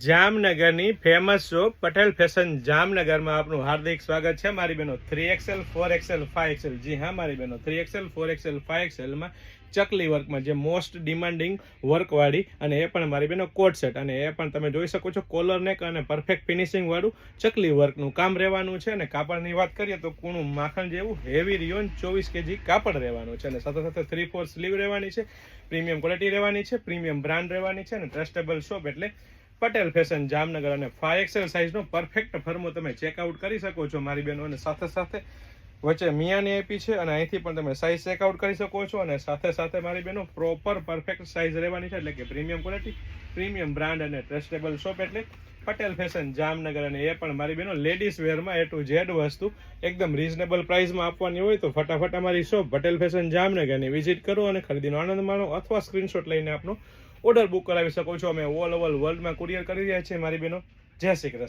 જામનગરની famous shop Patel fashion જામનગરમાં આપનું હાર્દિક સ્વાગત છે મારી બહેનો 3XL 4XL 5XL જી હા મારી બહેનો 3XL 4XL 5XL માં ચકલી વર્કમાં જે મોસ્ટ ડિમાન્ડિંગ વર્કવાળી અને એ પણ મારી બહેનો કોટ સેટ અને એ પણ તમે જોઈ શકો છો કોલર નેક અને પરફેક્ટ ફિનિશિંગ વાળું ચકલી વર્કનું કામ રહેવાનું છે અને કાપડની વાત કરીએ તો કૂણું માખણ જેવું હેવી રિયોન 24 kg કાપડ રહેવાનું છે અને સાથે સાથે 3/4 સ્લીવ રહેવાની છે, પ્રીમિયમ ક્વોલિટી રહેવાની છે, પ્રીમિયમ બ્રાન્ડ રહેવાની છે અને ટ્રસ્ટેબલ શોપ એટલે પટેલ ફેશન જામનગર અને 5XL સાઇઝનો પરફેક્ટ ફર્મો તમે ચેકઆઉટ કરી શકો છો મારી બહેનો અને સાથે સાથે વચ્ચે મિયાની આપી છે અને અહીંથી પણ તમે સાઇઝ ચેકઆઉટ કરી શકો છો અને સાથે સાથે મારી બહેનો પ્રોપર પરફેક્ટ સાઇઝ રહેવાની છે એટલે કે પ્રીમિયમ ક્વોલિટી, પ્રીમિયમ બ્રાન્ડ અને ટ્રસ્ટેબલ શોપ એટલે પટેલ ફેશન જામનગર અને એ પણ મારી બહેનો લેડીઝ વેરમાં A to Z વસ્તુ એકદમ રીઝનેબલ પ્રાઇસમાં આપવાની હોય તો ફટાફટ અમારી શોપ પટેલ ફેશન જામનગરની વિઝિટ કરો અને ખરીદીનો આનંદ માણો અથવા સ્ક્રીનશોટ લઈને આપનો ઓર્ડર બુક કરાવી શકો છો. અમે ઓલ ઓવર વર્લ્ડમાં કુરિયર કરી રહ્યા છીએ મારી બહેનો. જય શ્રી કૃષ્ણ.